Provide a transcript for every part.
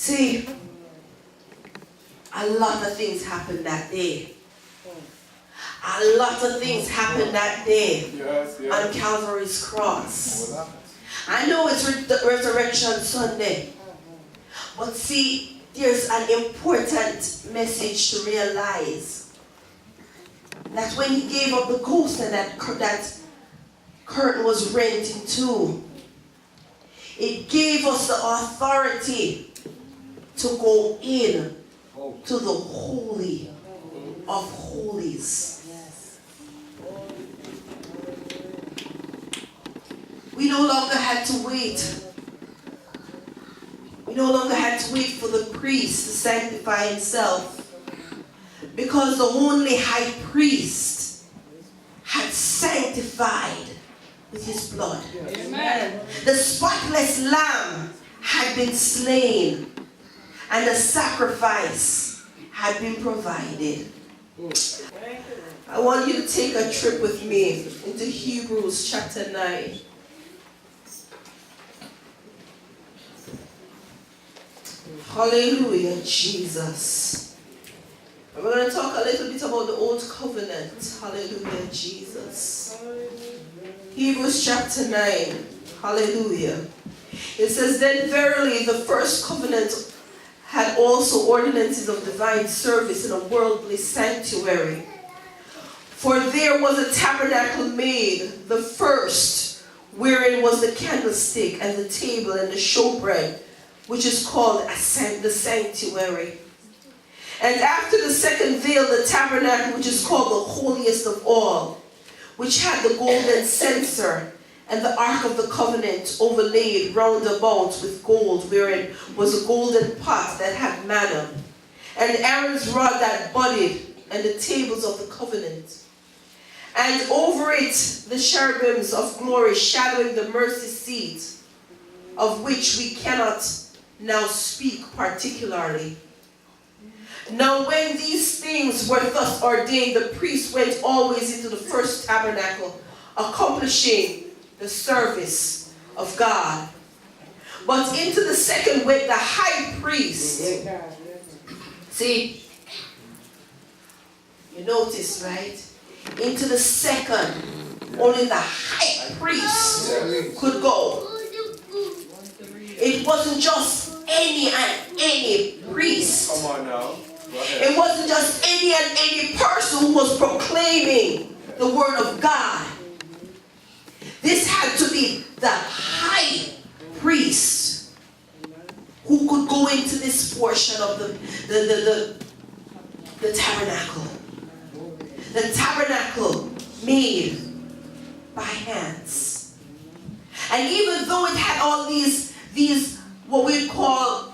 See, a lot of things happened that day. A lot of things happened that day on Calvary's cross. I know it's Resurrection Sunday, but see, there's an important message to realize. That when he gave up the ghost and that curtain was rent in two, it gave us the authority to go in to the Holy of Holies. We no longer had to wait. We no longer had to wait for the priest to sanctify himself, because the only high priest had sanctified with his blood. Amen. The spotless lamb had been slain, and the sacrifice had been provided. I want you to take a trip with me into Hebrews chapter 9. Hallelujah, Jesus. We're going to talk a little bit about the old covenant. Hallelujah, Jesus. Hebrews chapter 9. Hallelujah. It says, then verily the first covenant had also ordinances of divine service in a worldly sanctuary. For there was a tabernacle made, the first, wherein was the candlestick and the table and the showbread, which is called the sanctuary. And after the second veil, the tabernacle, which is called the holiest of all, which had the golden censer and the ark of the covenant overlaid round about with gold, wherein was a golden pot that had manna, and Aaron's rod that budded, and the tables of the covenant. And over it the cherubims of glory shadowing the mercy seat, of which we cannot now speak particularly. Now when these things were thus ordained, the priest went always into the first tabernacle, accomplishing the service of God. But into the second went the high priest. See, you notice, right? Into the second, only the high priest could go. It wasn't just any priest. Come on now. It wasn't just any person who was proclaiming the word of God. This had to be the high priest who could go into this portion of the tabernacle. The tabernacle made by hands. And even though it had all these what we call,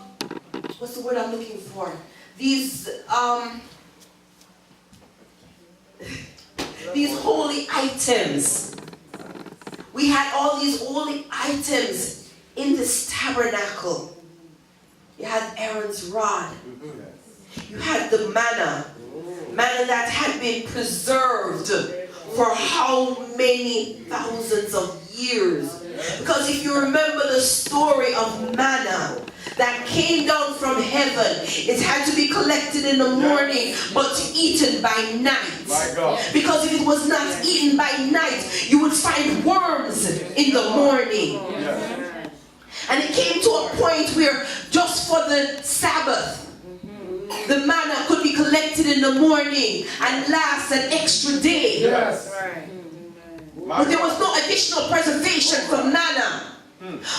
what's the word I'm looking for? These holy items. We had all these holy items in this tabernacle. You had Aaron's rod. You had the manna that had been preserved for how many thousands of years? Because if you remember the story of manna that came down from heaven, it had to be collected in the morning but eaten by night. Because if it was not eaten by night, you would find worms in the morning. And it came to a point where just for the Sabbath, the manna could be collected in the morning and last an extra day. But there was no additional preservation for manna.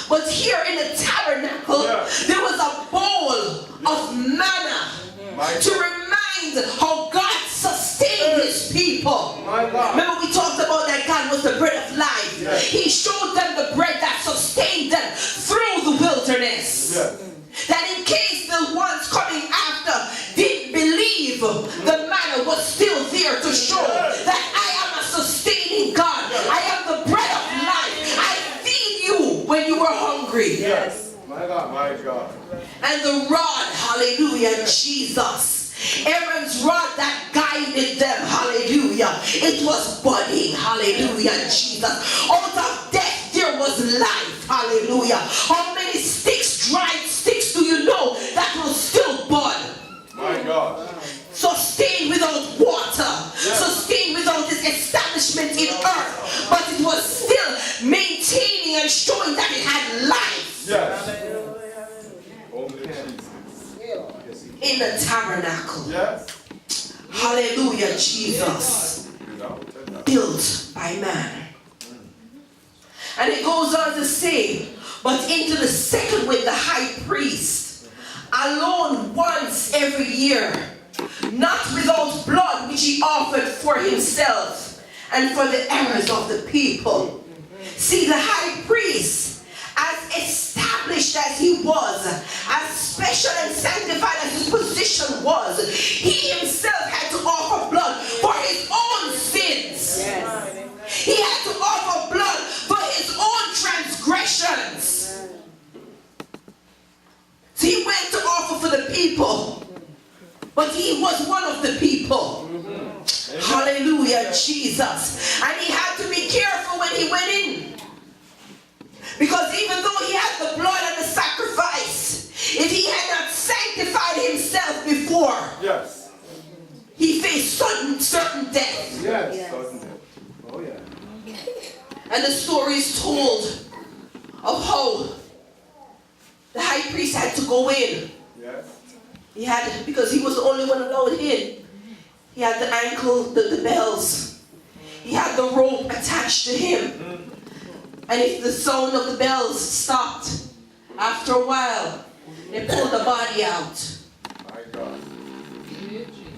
But here in the tabernacle, there was a bowl of manna to remind how God sustained his people. Remember we talked about that God was the bread of life. He showed them the bread that sustained them through the wilderness. That in case the ones coming after didn't believe, the manna was still there to show that I am a sustaining God. I am the bread of life. I feed you when you were hungry. My God. And the rod, hallelujah, Jesus. Aaron's rod that guided them, hallelujah. It was budding, hallelujah, Jesus. Out of death there was life, hallelujah. How many sticks, dried sticks, do you know that in the tabernacle. Yes. Hallelujah, Jesus. Built by man. And it goes on to say, but into the second with the high priest, alone once every year, not without blood which he offered for himself and for the errors of the people. See, the high priest, as established as he was, as special and sanctified as his position was, he himself had to offer blood for his own sins. Yes. He had to offer blood for his own transgressions. So he went to offer for the people, but he was one of the people. Hallelujah, Jesus. And he had to be careful when he went in. Because even though he had the blood and the sacrifice, if he had not sanctified himself before, yes, he faced certain death. Yes, certain death. Oh yeah. And the story is told of how the high priest had to go in. Yes. He had, because he was the only one allowed in. He had the ankle, the bells. He had the rope attached to him. And if the sound of the bells stopped, after a while, they pulled the body out. My God.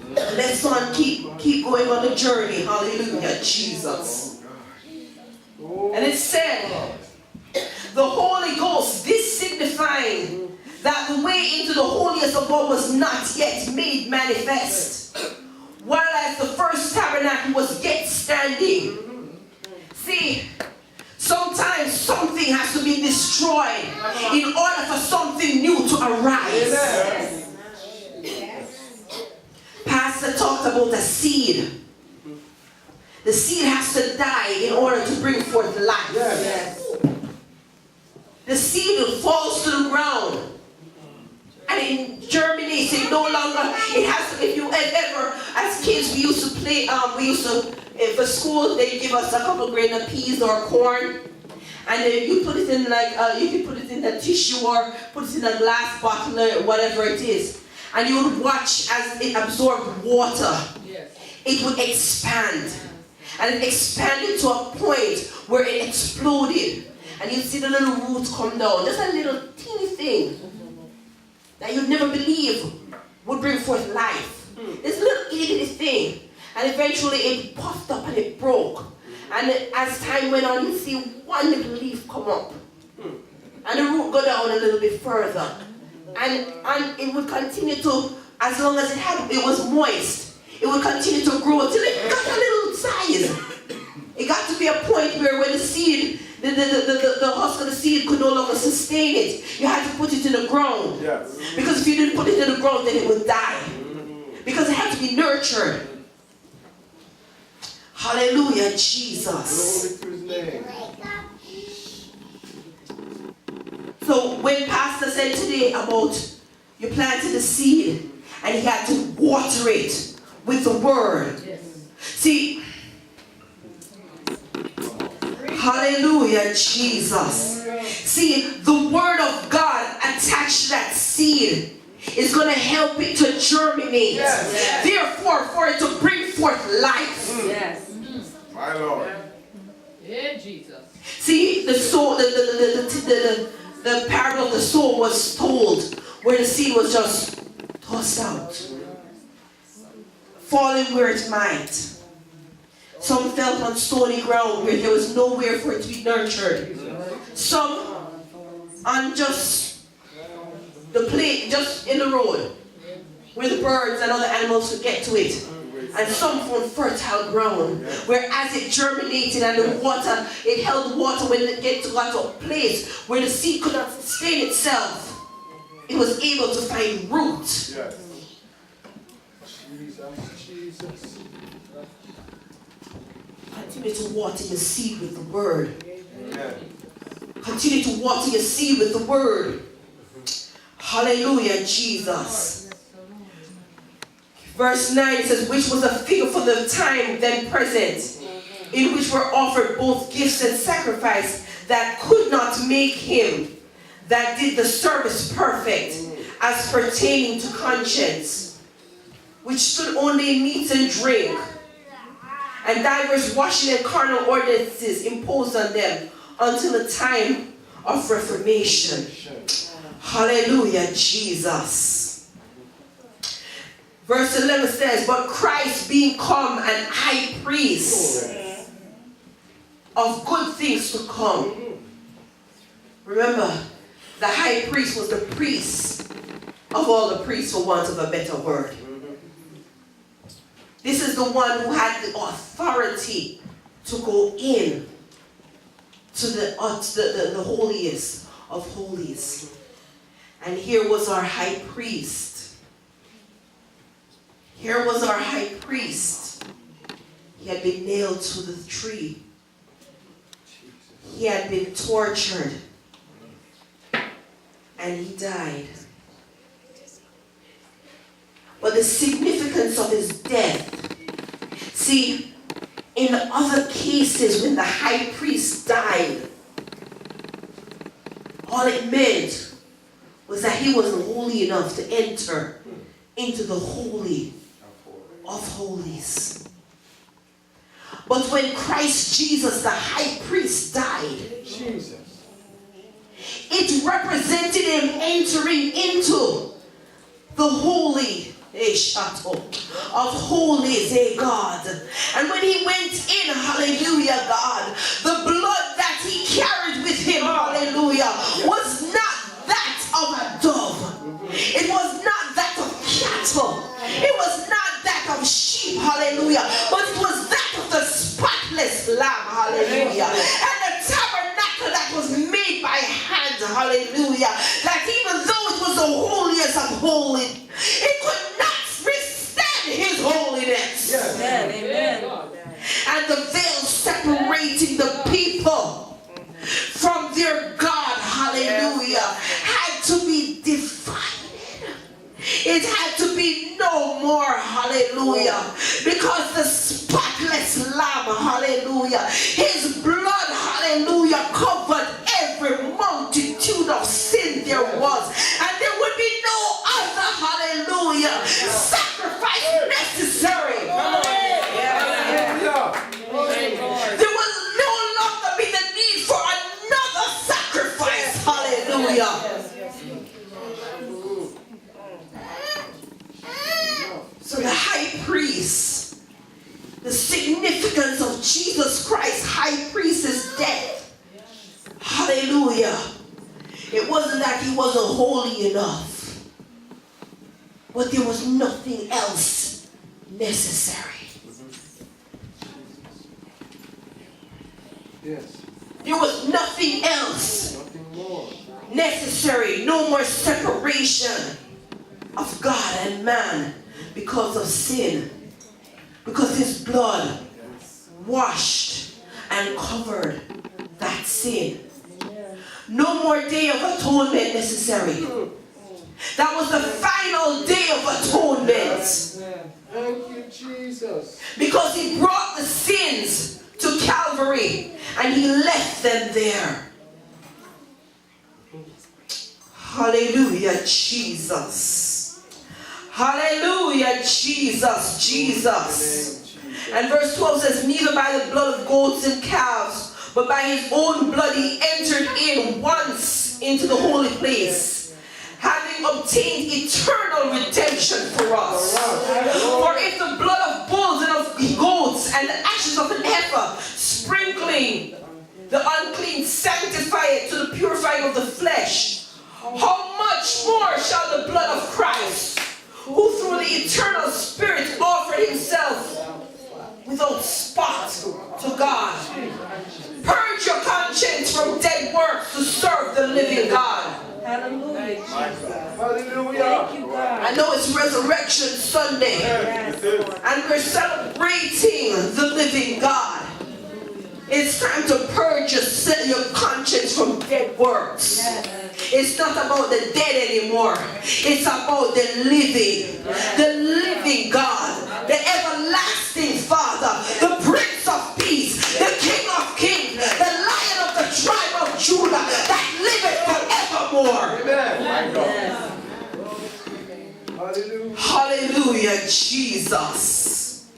And let someone keep going on the journey. Hallelujah, Jesus. And it said, the Holy Ghost, this signifying that the way into the holiest of all was not yet made manifest, while as the first tabernacle was yet standing. See, sometimes something has to be destroyed in order for something new to arise. Pastor talked about the seed. The seed has to die in order to bring forth life. The seed falls to the ground and it germinates. It no longer, it has to, if you ever, as kids, we used to play, for school, they give us a couple grain of peas or corn. And then you put it in you can put it in a tissue or put it in a glass bottle or whatever it is. And you would watch as it absorbed water. Yes. It would expand. And it expanded to a point where it exploded. And you'd see the little roots come down. Just a little teeny thing that you'd never believe would bring forth life. This little itty thing. And eventually it puffed up and it broke. And as time went on, you'd see one little leaf come up. And the root go down a little bit further. And it would continue to, as long as it was moist, it would continue to grow until it got a little size. It got to be a point where when the seed, the husk of the seed could no longer sustain it, you had to put it in the ground. Yes. Because if you didn't put it in the ground, then it would die. Because it had to be nurtured. Hallelujah, Jesus. Glory to his name. So when Pastor said today about you planted the seed and he had to water it with the word. Yes. See, hallelujah, Jesus. See, the word of God attached to that seed is going to help it to germinate. Yes. Therefore, for it to bring forth life. Yes. My Lord. Yeah, Jesus. See, the soul, the parable of the soul was told where the seed was just tossed out, falling where it might. Some fell on stony ground where there was nowhere for it to be nurtured. Some on just the plate, just in the road, where the birds and other animals could get to it. And some on fertile ground, where as it germinated and the water, it held water when it got to a place where the seed could not sustain itself. It was able to find root. Yes. Jesus. Continue to water your seed with the word. Amen. Continue to water your seed with the word. Hallelujah, Jesus. Verse 9 says, which was a figure for the time then present, in which were offered both gifts and sacrifice that could not make him that did the service perfect, as pertaining to conscience, which stood only in meat and drink, and divers washing and carnal ordinances imposed on them until the time of Reformation. Hallelujah, Jesus. Verse 11 says, but Christ being come an high priest of good things to come. Remember, the high priest was the priest of all the priests, for want of a better word. This is the one who had the authority to go in to the holiest of holies. And here was our high priest. Here was our high priest. He had been nailed to the tree. He had been tortured. And he died. But the significance of his death, see, in other cases when the high priest died, all it meant was that he wasn't holy enough to enter into the holy of holies. But when Christ Jesus, the high priest, died, it represented him entering into the holy of holies, God. And when he went in, hallelujah, God, the blood that he carried with him, hallelujah, was not that of a dove. It was not that of cattle. It was not that of sheep, hallelujah, but it was that of the spotless lamb, hallelujah. And the tabernacle that was made by hand, hallelujah, that even though it was the holiest of holies, it could not withstand his holiness. Yes. Amen. And the veil separating the people from their God, hallelujah, had to be divided. It had to be no more, hallelujah, because the spotless lamb, hallelujah, his blood, hallelujah, covered every multitude of sin there was, and there would be no other, hallelujah, sacrifice necessary. There will no longer be the need for another sacrifice, hallelujah. So the high priest, the significance of Jesus Christ, high priest's death, hallelujah. It wasn't that he wasn't holy enough, but there was nothing else necessary. Yes. There was nothing else necessary. No more separation of God and man because of sin. Because his blood washed and covered that sin. No more day of atonement necessary. That was the final day of atonement. Thank you, Jesus. Because he brought the sins to Calvary and he left them there. Hallelujah, Jesus. Hallelujah, Jesus, Jesus. And verse 12 says, neither by the blood of goats and calves, but by his own blood he entered in once into the holy place, having obtained eternal redemption for us. For if the blood of bulls and of goats and the ashes of an heifer, sprinkling the unclean, sanctify it to the purifying of the flesh, how much more shall the blood of Christ, who through the eternal Spirit offered himself without spot to God, purge your conscience from dead works to serve the living God. Hallelujah. Hallelujah. Thank you, God. I know it's Resurrection Sunday, and we're celebrating the living God. It's time to purge your conscience from dead works. It's not about the dead anymore. It's about the living God, the everlasting Father, the Prince of Peace, the King of Kings, the Lion of the tribe of Judah that liveth forevermore. Amen. My God. Hallelujah, Jesus.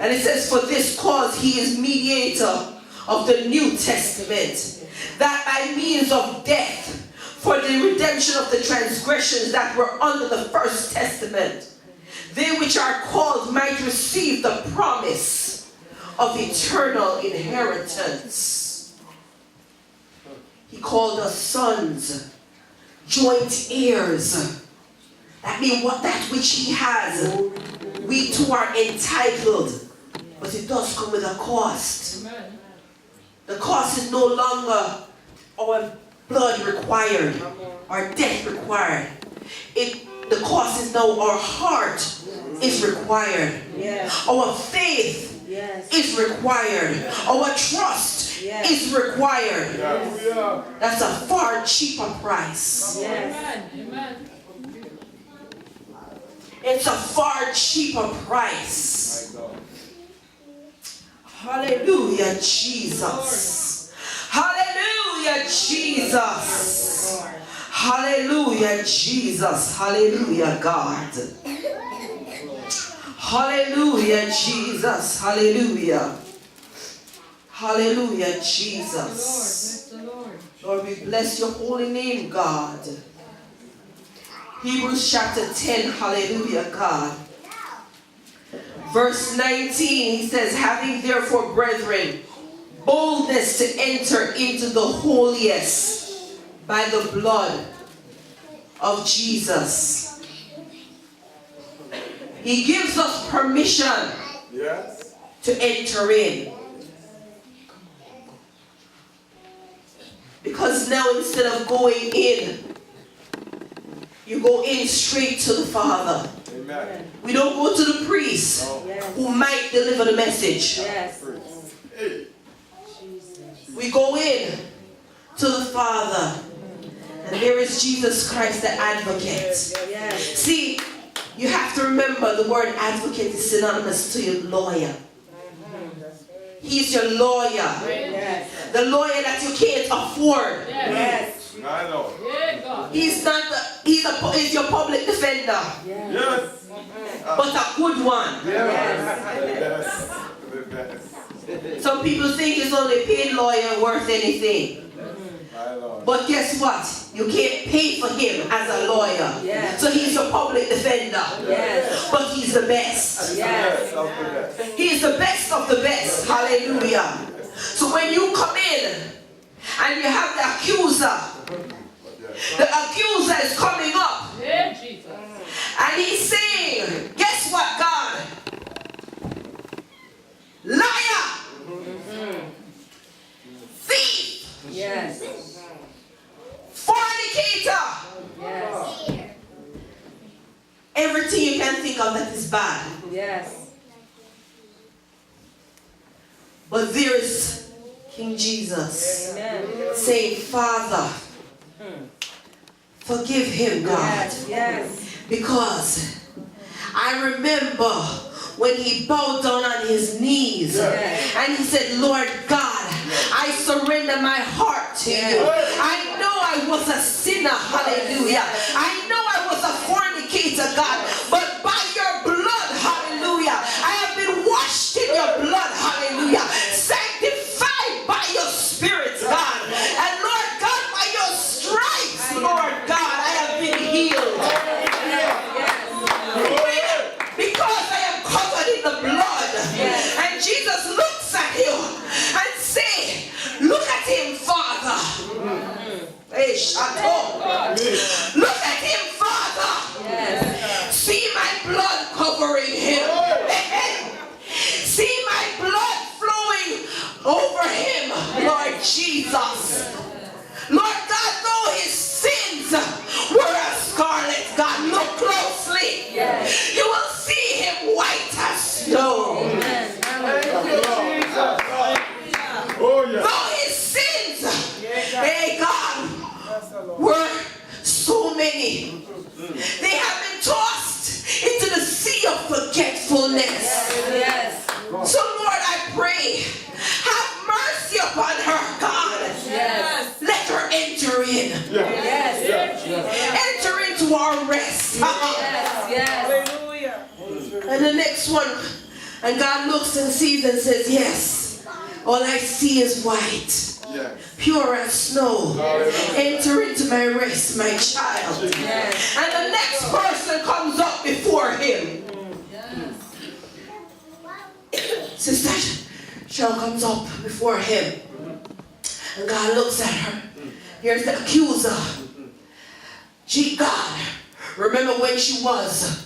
And it says, for this cause he is mediator of the New Testament, that by means of death, for the redemption of the transgressions that were under the first testament, they which are called might receive the promise of eternal inheritance. He called us sons, joint heirs. That means what that which he has, we too are entitled. But it does come with a cost. Amen. The cost is no longer our blood required, our death required. The cost is now our heart is required. Yes. Our faith Yes. is required. Our trust Yes. is required. Hallelujah. That's a far cheaper price. Yes. Amen. Amen. It's a far cheaper price. My God. Hallelujah, Jesus. Hallelujah, Jesus. Hallelujah, Jesus. Hallelujah, God. Hallelujah, Jesus. Hallelujah. Hallelujah, Jesus. Bless the Lord. Lord, we bless your holy name, God. Hebrews chapter 10, hallelujah, God. Verse 19, he says, having therefore, brethren, boldness to enter into the holiest by the blood of Jesus. He gives us permission Yes. to enter in. Because now instead of going in, you go in straight to the Father. Amen. We don't go to the priest No. Yes. who might deliver the message. Yes. Hey. Jesus. We go in to the Father. And there is Jesus Christ, the advocate. Yes. See, you have to remember the word advocate is synonymous to your lawyer. He's your lawyer. Yes. The lawyer that you can't afford. Yes. Yes. My Lord. Yeah, God. He's he's your public defender, Yes. Yes. but a good one. Yes. The best. Some people think it's only paid lawyer worth anything. My Lord. But guess what? You can't pay for him as a lawyer. Yes. So he's your public defender. Yes. But he's the best. Yes. Of the best. He is the best of the best. Hallelujah. So when you come in and you have the accuser is coming up Yeah, Jesus. and he's saying, guess what, God? Liar! Thief! Yes. Fornicator! Yes. Everything you can think of that is bad. Yes. But there is King Jesus Amen. saying, Father, forgive him, God. Yes. Yes. Because I remember when he bowed down on his knees and he said, Lord God, I surrender my heart to you. I know I was a sinner, hallelujah. I know I was a fornicator, God, but by your blood, hallelujah, I have been washed in your blood, hallelujah, sanctified by your spirit, God. And Lord God, by your stripes, Lord God, I have been healed. Because I am covered in the blood. And Jesus looks at you and say, look at him, Father. Hey, Shato. Look at him, Father. Yes. See my blood covering him. See my blood flowing over him, Lord Jesus. Lord God, though his sins were as scarlet, God, look closely. Yes. You will see him white as snow. Amen. Thank you, Jesus. Oh, yes. Though his sins, hey God, were so many, they have been tossed into the sea of forgetfulness. Yes. So Lord, I pray, have mercy upon her, God. Yes. Let her enter in. Yes. Enter into our rest. Yes. Yes. And the next one, and God looks and sees and says, yes, all I see is white. Pure as snow. Enter into my rest, my child. And the next person comes up before him. Sister Cheryl comes up before him. And God looks at her. Here's the accuser. Gee, God, remember when she was.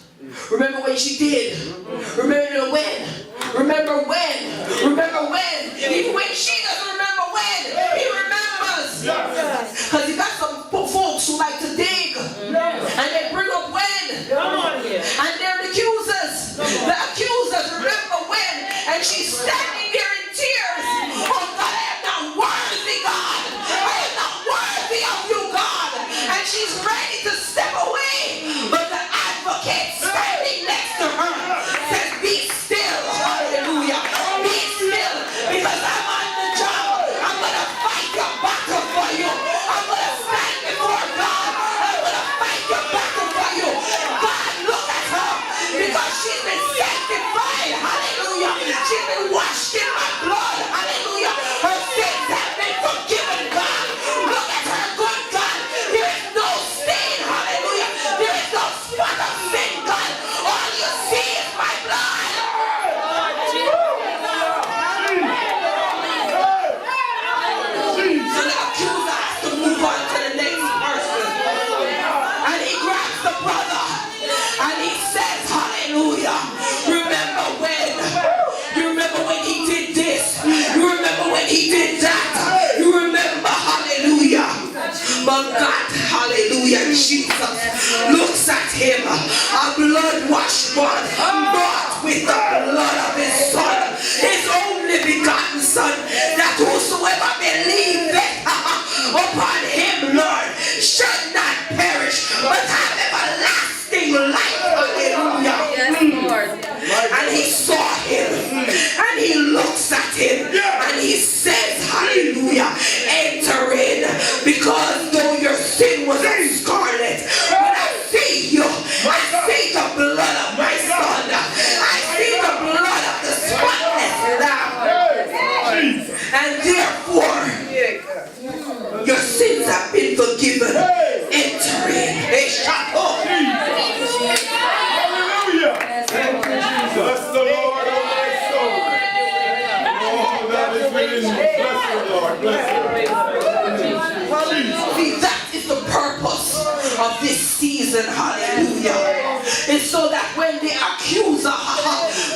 Remember when she did. Remember when. Remember when. Remember when. Even when she doesn't remember when, he remembers. Because you got some folks who like to dig. And they bring up when. And they're the accusers. The accusers remember when. And she's standing there in tears. Oh God, I am not worthy, God. I am not worthy of you, God. And she's ready to step away. But the advocate standing next to her says, be still. Hallelujah. Be still. Because I'm on the job. I'm going to fight your battle for you. I'm going to stand before God. I'm going to fight your battle for you. God, look at her. Because she's been sanctified. Hallelujah. She's been washed in my blood. Hallelujah. Her sins have been forgiven, God. Look at her, good God. There is no stain. Hallelujah. There is no spot of sin, God. All you see is my blood. So the accuser has to move on to the next person. And he grabs the brother. And he says, hallelujah. Remember when? You remember when he did this? You remember when he did that? You remember, hallelujah. But God, hallelujah, Jesus looks at him, a blood-washed one, bought with the blood of his son, his only begotten son, that whosoever believeth upon him, Lord, should not perish, but have everlasting life. Hallelujah. Yes, Lord. And he saw him, and he looks at him, and he says, hallelujah, enter in, because though your sin was as scarlet, when I see you, I see the blood of my son, I see the blood of the spotless lamb, and therefore your sins have been forgiven. Enter in. Bless the Lord, oh my soul. Oh, that is within me. Bless the Lord. Bless the Lord. See, that is the purpose of this season. Hallelujah. It's so that when the accuser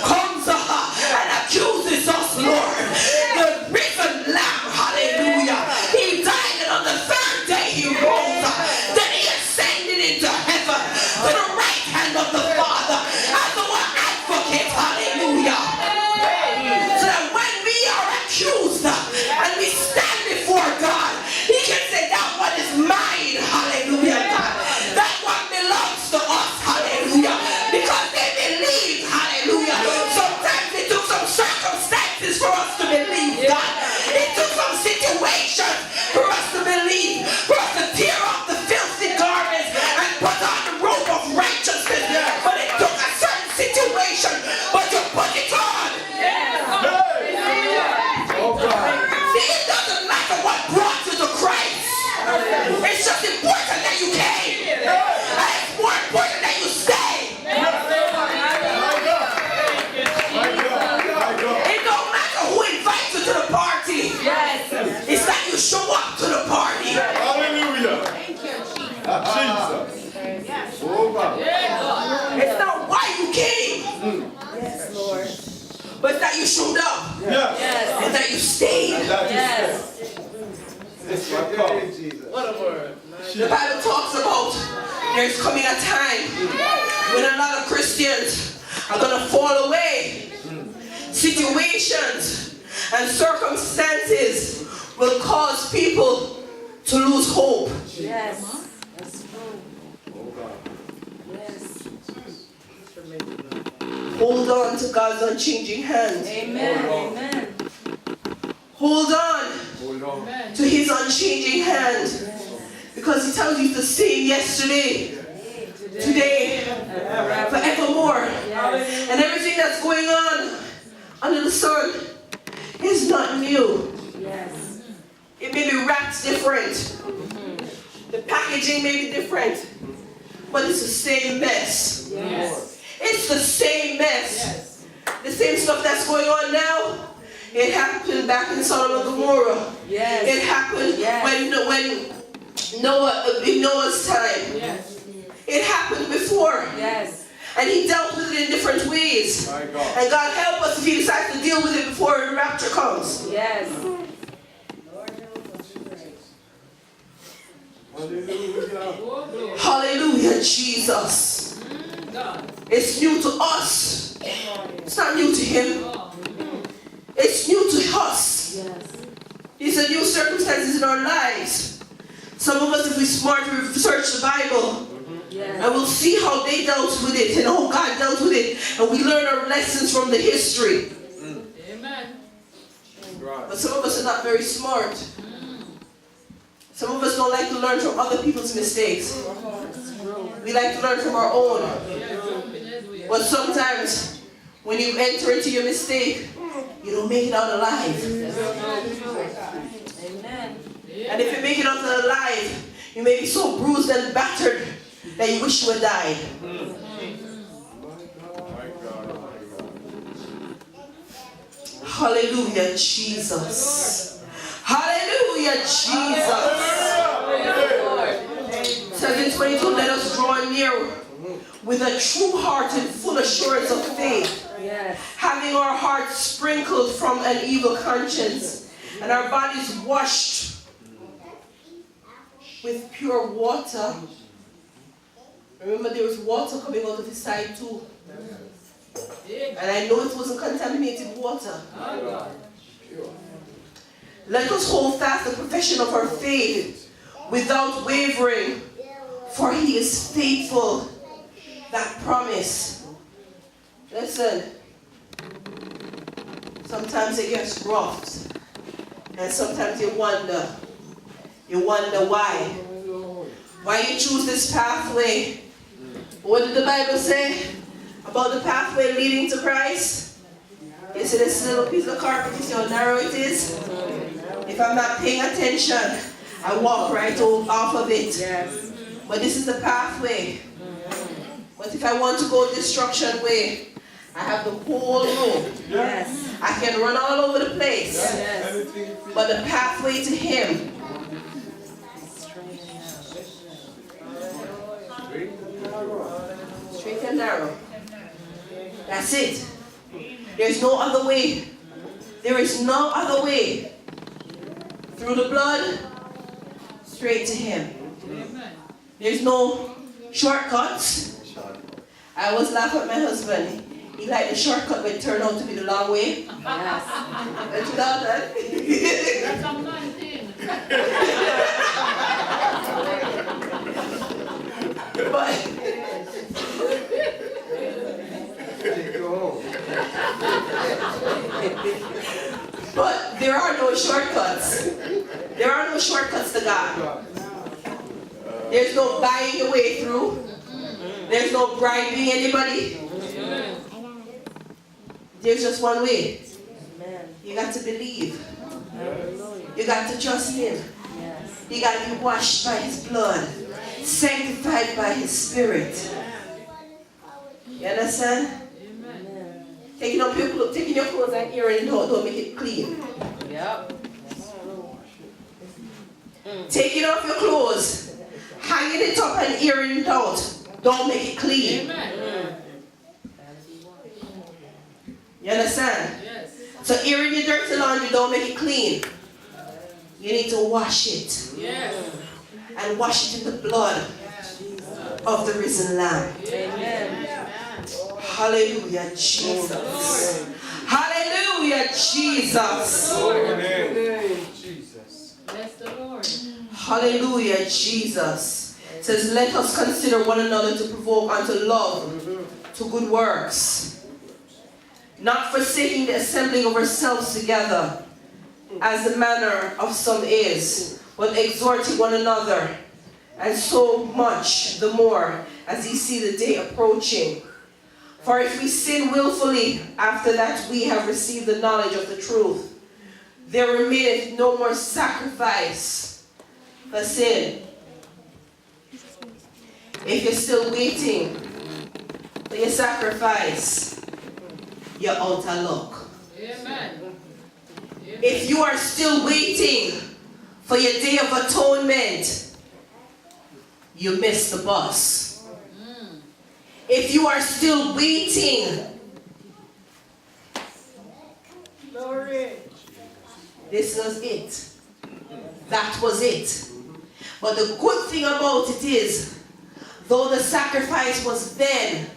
comes and accuses us, Lord, the risen lamb, hallelujah, he died and on the third day he rose. Then he ascended into heaven to the right hand of the Father as our advocate. Hallelujah. So that when we are accused and we stand before God, he can say that one is mine. Hallelujah, God. That one belongs to us. Hallelujah. Because they believe. Hallelujah. Sometimes it took some circumstances for us to believe, God. It took some situations for us to believe, for us to tear off the filthy garments and put on the robe of righteousness. But it took a certain situation, but you put it on. See, it doesn't matter what brought you to Christ. It's just important that you came. And it's more important that you stay. It don't matter who invites you to the party. It's that you show up to the party. Hallelujah. Jesus. Oh, God. It's not why you came. Yes, Lord. But that you showed up. Yes. And that you stayed. Yes. It's my call. What a word. The Bible talks about there's coming a time when a lot of Christians are going to fall away. Situations and circumstances will cause people to lose hope. Yes. That's true. Yes. Hold on to God's unchanging hand. Amen. Amen. Hold on Hold on. to his unchanging hand. Because he tells you the same yesterday, today, forevermore. And sun is not new. Yes. It may be wrapped different. The packaging may be different. But it's the same mess. Yes. It's the same mess. Yes. The same stuff that's going on now, it happened back in Sodom and Gomorrah. Yes. It happened when Noah, in Noah's time. Yes. It happened before. Yes. And he dealt with it in different ways. My God. And God help us if he decides to deal with it before the rapture comes. Yes. Hallelujah. Oh, glory. Hallelujah, Jesus. God. It's new to us. It's not new to him. Oh. It's new to us. Yes. These are new circumstances in our lives. Some of us, if we're smart, we research the Bible. Yes. And we'll see how they dealt with it and how God dealt with it. And we learn our lessons from the history. Amen. But some of us are not very smart. Some of us don't like to learn from other people's mistakes. We like to learn from our own. Yes. But sometimes, when you enter into your mistake, you don't make it out alive. Amen. And if you make it out alive, you may be so bruised and battered that you wish you had died. Hallelujah, Jesus. Hallelujah, Jesus. It says in 22, let us draw near with a true heart and full assurance of faith, Yes. having our hearts sprinkled from an evil conscience and our bodies washed with pure water. Remember, there was water coming out of his side too. And I know it wasn't contaminated water. Let us hold fast the profession of our faith without wavering, for he is faithful that promise. Listen, sometimes it gets rough, and sometimes you wonder why. Why you choose this pathway? What did the Bible say about the pathway leading to Christ? You see this little piece of carpet, you see how narrow it is? If I'm not paying attention, I walk right off of it. Yes. But this is the pathway. But if I want to go destruction way, I have the whole road. Yes. I can run all over the place. Yes. But the pathway to him, straight and narrow. That's it. There's no other way. There is no other way. Through the blood, straight to him. There's no shortcuts. I always laugh at my husband. He liked the shortcut, but it turned out to be the long way. Yes. Don't you know that? That's a man thing. But there are no shortcuts. There are no shortcuts to God. There's no buying your way through. There's no bribing anybody. There's just one way. You got to believe. You got to trust him. You got to be washed by his blood, sanctified by his spirit. You understand? Taking your clothes and earring don't make it clean. Yep. Taking off your clothes, hanging it up and earring it out, don't make it clean. You understand? Yes. So earring your dirty laundry don't make it clean. You need to wash it. Yes. And wash it in the blood of the risen Lamb. Amen. Hallelujah, Jesus. Hallelujah, Jesus. Bless the Lord. Hallelujah, Jesus. It says, let us consider one another to provoke unto love, to good works, not forsaking the assembling of ourselves together, as the manner of some is, but exhorting one another, and so much the more as ye see the day approaching. For if we sin willfully, after that we have received the knowledge of the truth, there remaineth no more sacrifice for sin. If you're still waiting for your sacrifice, you're out of luck. Amen. If you are still waiting for your day of atonement, you miss the bus. If you are still waiting, this was it. That was it. But the good thing about it is, though the sacrifice was then,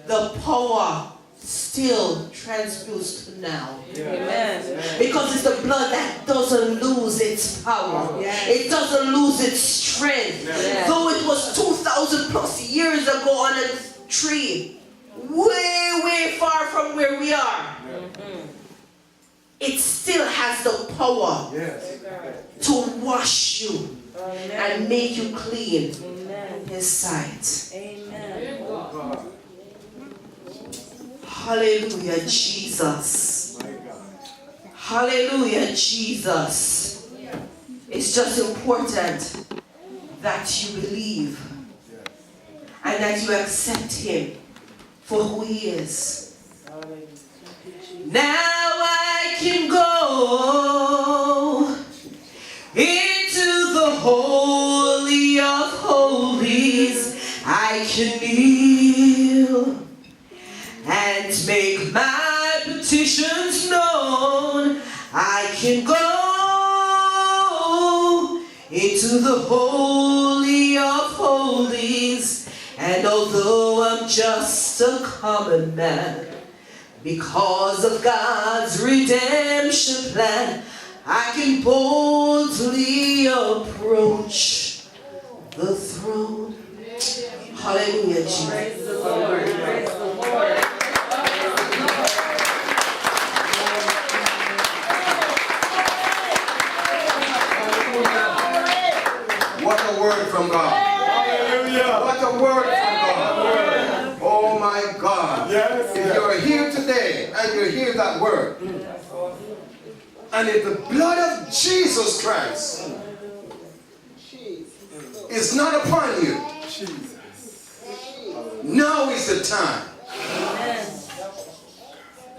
the power still transfused to now. Amen. Because it's the blood that doesn't lose its power. It doesn't lose its strength. Though it was 2,000 plus years ago on a tree, way far from where we are, it still has the power to wash you and make you clean in His sight. Amen. Hallelujah, Jesus. Hallelujah, Jesus. It's just important that you believe and that you accept Him for who He is. Now I can go into the Holy of Holies. I can kneel and make my petitions known. I can go into the Holy of Holies, and although I'm just a common man, because of God's redemption plan, I can boldly approach the throne. Hallelujah, Jesus. Praise the Lord. Praise the Lord. What a word from God. Hallelujah. What a word from God. Oh my God. Yes. If you're here today and you hear that word, and if the blood of Jesus Christ is not upon you, now is the time.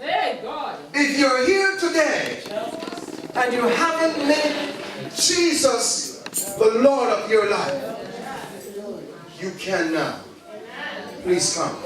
Hey, God. If you're here today and you haven't made Jesus the Lord of your life, you can now. Please come.